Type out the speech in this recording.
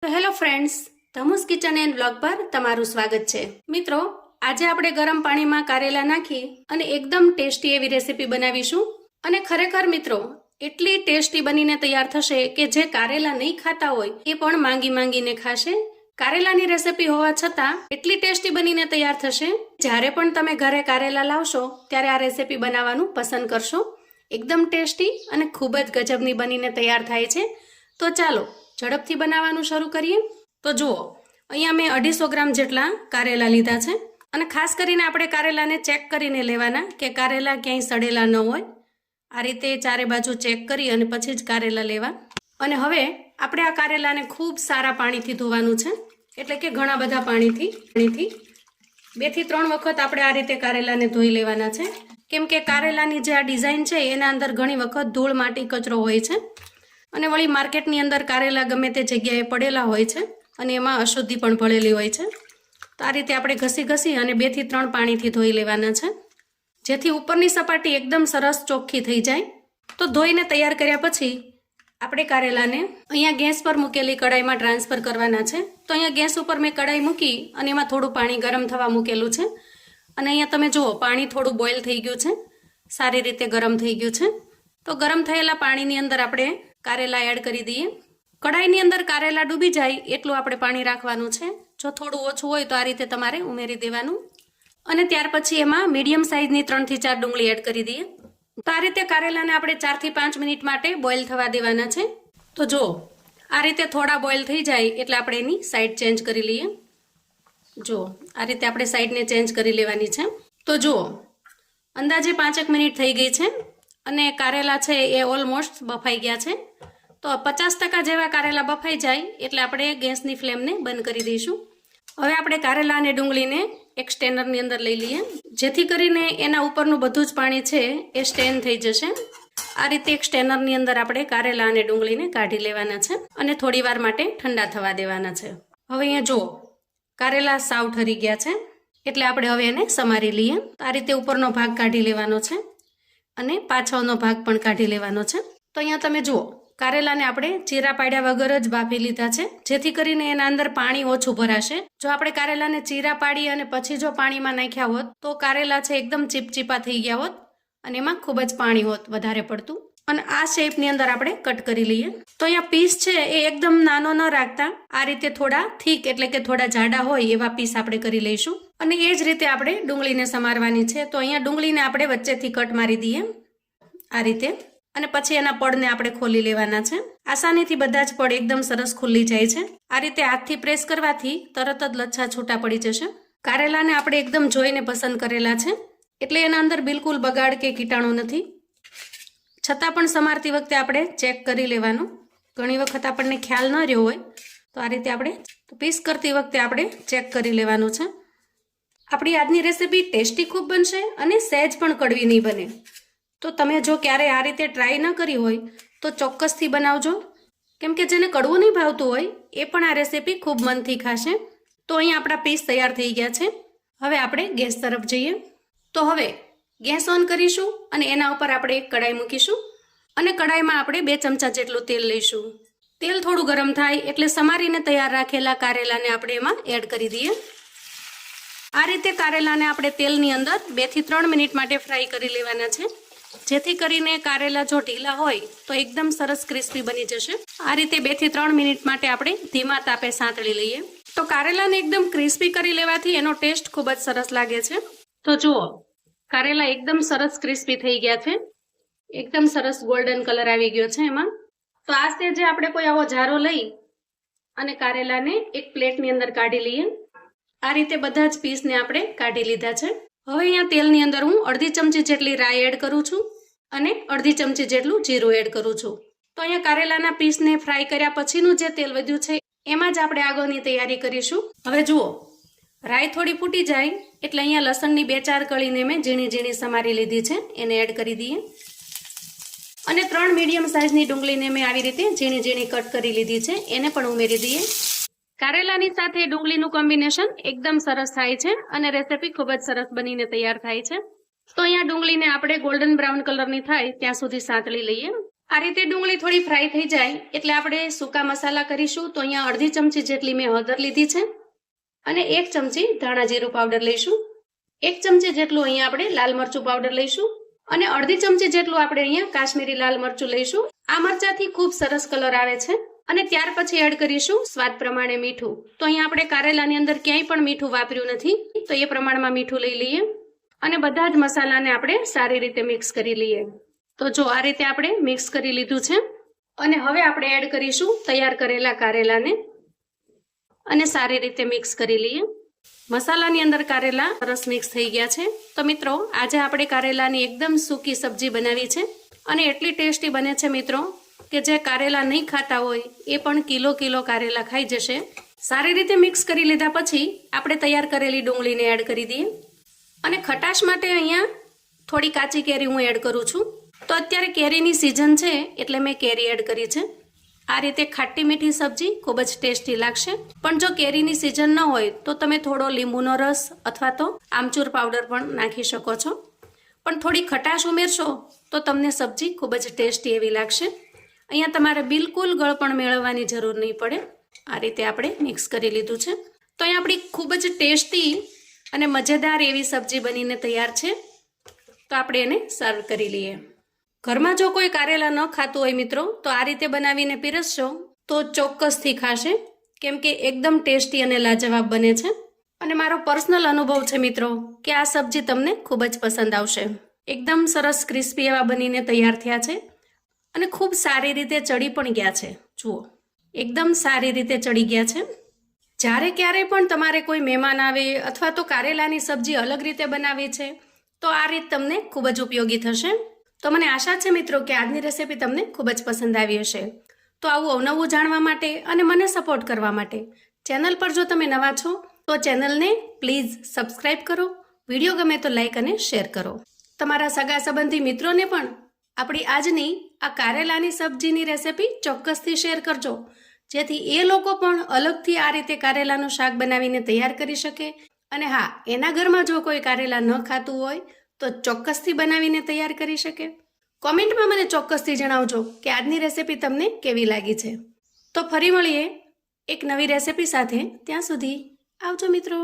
તો hello friends, ધમુસ kitchen and blog પર તમારું સ્વાગત છે। મિત્રો, આજે આપણે ગરમ પાણીમાં કારેલા નાખી અને એકદમ ટેસ્ટી એવી રેસીપી બનાવીશું। અને ખરેખર મિત્રો, એટલી ટેસ્ટી બનીને તૈયાર થશે કે જે કારેલા નહીં ખાતા હોય એ પણ માંગીને ખાશે। કારેલાની રેસીપી હોવા છતાં એટલી ટેસ્ટી બનીને તૈયાર થશે, જ્યારે પણ તમે ઘરે કારેલા લાવશો ત્યારે આ રેસીપી બનાવવાનું પસંદ કરશો। એકદમ ટેસ્ટી અને ખૂબ જ ગજબની બનીને તૈયાર થાય છે। તો ચાલો ઝડપથી બનાવવાનું શરૂ કરીએ। તો જુઓ, અહીંયા મેં 250 ગ્રામ જેટલા કારેલા લીધા છે અને ખાસ કરીને આપણે કારેલાને ચેક કરીને લેવાના કે કારેલા ક્યાંય સડેલા ન હોય। આ રીતે ચારે બાજુ ચેક કરી અને પછી જ કારેલા લેવા। અને હવે આપણે આ કારેલાને ખૂબ સારા પાણીથી ધોવાનું છે, એટલે કે ઘણા બધા પાણીથી 2 થી 3 વખત આપણે આ રીતે કારેલાને ધોઈ લેવાના છે, કેમ કે કારેલાની જે આ ડિઝાઇન છે એના અંદર ઘણી વખત ધૂળ માટી કચરો હોય છે અને વળી માર્કેટની અંદર કારેલા ગમે તે જગ્યાએ પડેલા હોય છે અને એમાં અશુદ્ધિ પણ ભળેલી હોય છે। તો આ રીતે આપણે ઘસી અને 2 થી 3 પાણીથી ધોઈ લેવાના છે, જેથી ઉપરની સપાટી એકદમ સરસ ચોખ્ખી થઈ જાય। તો ધોઈને તૈયાર કર્યા પછી આપણે કારેલાને અહીંયા ગેસ પર મૂકેલી કડાઈમાં ટ્રાન્સફર કરવાના છે। તો અહીંયા ગેસ ઉપર મેં કડાઈ મૂકી અને એમાં થોડું પાણી ગરમ થવા મૂકેલું છે અને અહીંયા તમે જુઓ પાણી થોડું બોઇલ થઈ ગયું છે, સારી રીતે ગરમ થઈ ગયું છે। તો ગરમ થયેલા પાણીની અંદર આપણે કારેલા એડ કરી દઈએ। કડાઈની અંદર કારેલા ડૂબી જાય એટલું આપણે પાણી રાખવાનું છે। જો થોડું ઓછું હોય તો આ રીતે તમારે ઉમેરી દેવાનું અને ત્યાર પછી એમાં મીડિયમ સાઇઝની 3 થી 4 ડુંગળી એડ કરી દઈએ। તો આ રીતે કારેલાને આપણે 4 થી 5 મિનિટ માટે બોઇલ થવા દેવાના છે। તો જો આ રીતે થોડા બોઇલ થઈ જાય એટલે આપણે એની સાઈડ ચેન્જ કરી લઈએ। જો આ રીતે આપણે સાઈડને ચેન્જ કરી લેવાની છે। તો જુઓ, અંદાજે 5 મિનિટ થઈ ગઈ છે અને કારેલા છે એ ઓલમોસ્ટ બફાઈ ગયા છે। તો 50% જેવા કારેલા બફાઈ જાય એટલે આપણે ગેસની ફ્લેમને બંધ કરી દઈશું। હવે આપણે કારેલા અને ડુંગળીને એક સ્ટેનરની અંદર લઈ લઈએ, જેથી કરીને એના ઉપરનું બધું જ પાણી છે એ સ્ટેન થઈ જશે। આ રીતે એક સ્ટેનરની અંદર આપણે કારેલા અને ડુંગળીને કાઢી લેવાના છે અને થોડી વાર માટે ઠંડા થવા દેવાના છે। હવે અહીંયા જુઓ, કારેલા સાવ ઠરી ગયા છે એટલે આપણે હવે એને સમારી લઈએ। આ રીતે ઉપરનો ભાગ કાઢી લેવાનો છે અને પાછળનો ભાગ પણ કાઢી લેવાનો છે। તો અહીંયા તમે જુઓ, કારેલાને આપણે ચીરા પાડ્યા વગર જ બાફી લીધા છે, જેથી કરીને એના અંદર પાણી ઓછું ભરાશે। જો આપણે કારેલાને ચીરા પાડી અને પછી જો પાણીમાં નાખ્યા હોત તો કારેલા છે એકદમ ચીપચીપા થઈ ગયા હોત અને એમાં ખૂબ જ પાણી હોત વધારે પડતું। અને આ શેપની અંદર આપણે કટ કરી લઈએ। તો અહીંયા પીસ છે એ એકદમ નાનો ન રાખતા આ રીતે થોડા થીક એટલે કે થોડા જાડા હોય એવા પીસ આપણે કરી લઈશું। અને એ જ રીતે આપણે ડુંગળીને સમારવાની છે। તો અહીંયા ડુંગળીને આપણે વચ્ચેથી કટ મારી દઈએ આ રીતે, અને પછી એના પડને આપણે ખોલી લેવાના છે। આસાનીથી બધા જ પડ એકદમ સરસ ખુલ્લી જાય છે। આ રીતે હાથથી પ્રેસ કરવાથી તરત જ લચ્છા છૂટા પડી જશે। કારેલાને આપણે એકદમ જોઈને પસંદ કરેલા છે એટલે એના અંદર બિલકુલ બગાડ કે કીટાણુ નથી, છતાં પણ સમારતી વખતે આપણે ચેક કરી લેવાનું। ઘણી વખત આપણને ખ્યાલ ન રહ્યો હોય તો આ રીતે આપણે પીસ કરતી વખતે આપણે ચેક કરી લેવાનું છે। આપણી આજની રેસીપી ટેસ્ટી ખૂબ બનશે અને સહેજ પણ કડવી નહીં બને। તો તમે જો ક્યારે આ રીતે ટ્રાય ન કરી હોય તો ચોક્કસથી બનાવજો, કેમ કે જેને કડવું નહીં ભાવતું હોય એ પણ આ રેસીપી ખૂબ મનથી ખાશે। તો અહીં આપણા પીસ તૈયાર થઈ ગયા છે। હવે આપણે ગેસ તરફ જઈએ। તો હવે ગેસ ઓન કરીશું અને એના ઉપર આપણે એક કડાઈ મૂકીશું અને કડાઈમાં આપણે 2 ચમચા જેટલું તેલ લઈશું। તેલ થોડું ગરમ થાય એટલે સમારીને તૈયાર રાખેલા કારેલાને આપણે એમાં એડ કરી દઈએ। આ રીતે કારેલાને આપણે તેલની અંદર 2 થી 3 મિનિટ માટે ફ્રાય કરી લેવાના છે, જેથી કરીને કારેલા જો ઢીલા હોય તો એકદમ સરસ ક્રિસ્પી બની જશે। આ રીતે 2 થી 3 મિનિટ માટે આપણે ધીમા તાપે સાંતળી લઈએ। તો કારેલાને એકદમ ક્રિસ્પી કરી લેવાથી એનો ટેસ્ટ ખૂબ જ સરસ લાગે છે। તો જુઓ, કારેલા એકદમ સરસ ક્રિસ્પી થઈ ગયા છે, એકદમ સરસ ગોલ્ડન કલર આવી ગયો છે એમાં। તો આ સ્ટેજે આપણે કોઈ આવો જારો લઈ અને કારેલાને એક પ્લેટની અંદર કાઢી લઈએ। આ રીતે બધા જ પીસને આપણે કાઢી લીધા છે। હવે અહીંયા તેલની અંદર હું 1/2 ચમચી જેટલી રાઈ એડ કરું છું અને 1/2 ચમચી જેટલું જીરું એડ કરું છું। તો અહીંયા કારેલાના પીસને ફ્રાય કર્યા પછીનું જે તેલ વધ્યું છે એમાં જ આપણે આગળની તૈયારી કરીશું। હવે જુઓ, રાઈ થોડી ફૂટી જાય એટલે અહીંયા લસણની 2-4 કળીને મેં ઝીણી ઝીણી સમારી લીધી છે, એને એડ કરી દઈએ। અને 3 મીડિયમ સાઇઝની ડુંગળીને મેં આવી રીતે ઝીણી ઝીણી કટ કરી લીધી છે, એને પણ ઉમેરી દઈએ। કારેલાની સાથે ડુંગળીનું કોમ્બિનેશન એકદમ સરસ થાય છે અને રેસીપી ખૂબ જ સરસ બનીને તૈયાર થાય છે। તો અહીંયા ડુંગળીને આપણે ગોલ્ડન બ્રાઉન કલરની થાય ત્યાં સુધી સાંતળી લઈએ। આ રીતે ડુંગળી થોડી ફ્રાય થઈ જાય એટલે આપણે સૂકા મસાલા કરીશું. તો અહીંયા અડધી ચમચી જેટલી મેં હળદર લીધી છે અને 1 ચમચી ધાણા જીરું પાવડર લઈશું. 1 ચમચી જેટલું અહીંયા આપણે લાલ મરચું પાવડર લઈશું અને અડધી ચમચી જેટલું આપણે અહીંયા કાશ્મીરી લાલ મરચું લઈશું. આ મરચાથી ખૂબ સરસ કલર આવે છે. અને ત્યાર પછી એડ કરીશું સ્વાદ પ્રમાણે મીઠું. તો અહીંયા આપણે કારેલાની અંદર ક્યાંય પણ મીઠું વાપર્યું નથી, તો એ પ્રમાણમાં મીઠું લઈ લઈએ અને બધા જ મસાલાને આપણે સારી રીતે મિક્સ કરી લઈએ. તો જો આ રીતે આપણે મિક્સ કરી લીધું છે અને હવે આપણે એડ કરીશું તૈયાર કરેલા કારેલાને અને સારી રીતે મિક્સ કરી લઈએ. મસાલાની અંદર કારેલા સરસ મિક્સ થઈ ગયા છે. તો મિત્રો, આજે આપણે કારેલાની એકદમ સૂકી સબ્જી બનાવી છે અને એટલી ટેસ્ટી બને છે મિત્રો કે જે કારેલા નહીં ખાતા હોય એ પણ કિલો કારેલા ખાઈ જશે. સારી રીતે મિક્સ કરી લીધા પછી આપણે તૈયાર કરેલી ડુંગળીને એડ કરી દઈએ અને ખટાશ માટે અહીંયા થોડી કાચી કેરી હું એડ કરું છું. તો અત્યારે કેરીની સિઝન છે એટલે મેં કેરી એડ કરી છે. આ રીતે ખાટી મીઠી સબ્જી ખૂબ જ ટેસ્ટી લાગશે. પણ જો કેરીની સિઝન ન હોય તો તમે થોડો લીંબુનો રસ અથવા તો આમચૂર પાવડર પણ નાખી શકો છો. પણ થોડી ખટાશ ઉમેરશો તો તમને સબ્જી ખૂબ જ ટેસ્ટી એવી લાગશે. અહીંયા તમારે બિલકુલ ગળપણ મેળવવાની જરૂર નહીં પડે. આ રીતે આપણે મિક્સ કરી લીધું છે. તો અહીંયા આપણી ખૂબ જ ટેસ્ટી અને મજેદાર એવી સબ્જી બનીને તૈયાર છે. તો આપણે એને સર્વ કરી લઈએ. ઘરમાં જો કોઈ કારેલા ન ખાતું હોય મિત્રો, તો આ રીતે બનાવીને પીરસશો તો ચોક્કસથી ખાશે, કેમ કે એકદમ ટેસ્ટી અને લાજવાબ બને છે. અને મારો પર્સનલ અનુભવ છે મિત્રો કે આ સબ્જી તમને ખૂબ જ પસંદ આવશે. એકદમ સરસ ક્રિસ્પી એવા બનીને તૈયાર થયા છે અને ખૂબ સારી રીતે ચડી પણ ગયા છે. જુઓ, એકદમ સારી રીતે ચડી ગયા છે. જ્યારે ક્યારેય પણ તમારે કોઈ મહેમાન આવે અથવા તો કારેલાની સબ્જી અલગ રીતે બનાવી છે તો આ રીત તમને ખૂબ જ ઉપયોગી થશે. તો મને આશા છે મિત્રો કે આજની રેસીપી તમને ખૂબ જ પસંદ આવી હશે. તો આવું અવનવું જાણવા માટે અને મને સપોર્ટ કરવા માટે ચેનલ પર જો તમે નવા છો તો ચેનલને પ્લીઝ સબસ્ક્રાઇબ કરો. વિડીયો ગમે તો લાઈક અને શેર કરો. તમારા સગા સંબંધી મિત્રોને પણ આપણી આજની આ કારેલાની સબ્જીની રેસીપી ચોક્કસથી શેર કરજો, જેથી એ લોકો પણ અલગથી આ રીતે કારેલાનું શાક બનાવીને તૈયાર કરી શકે. અને હા, એના ઘરમાં જો કોઈ કારેલા ન ખાતું હોય તો ચોક્કસથી બનાવીને તૈયાર કરી શકે. કોમેન્ટમાં મને ચોક્કસથી જણાવજો કે આજની રેસીપી તમને કેવી લાગી છે. તો ફરી મળીએ એક નવી રેસીપી સાથે. ત્યાં સુધી આવજો મિત્રો.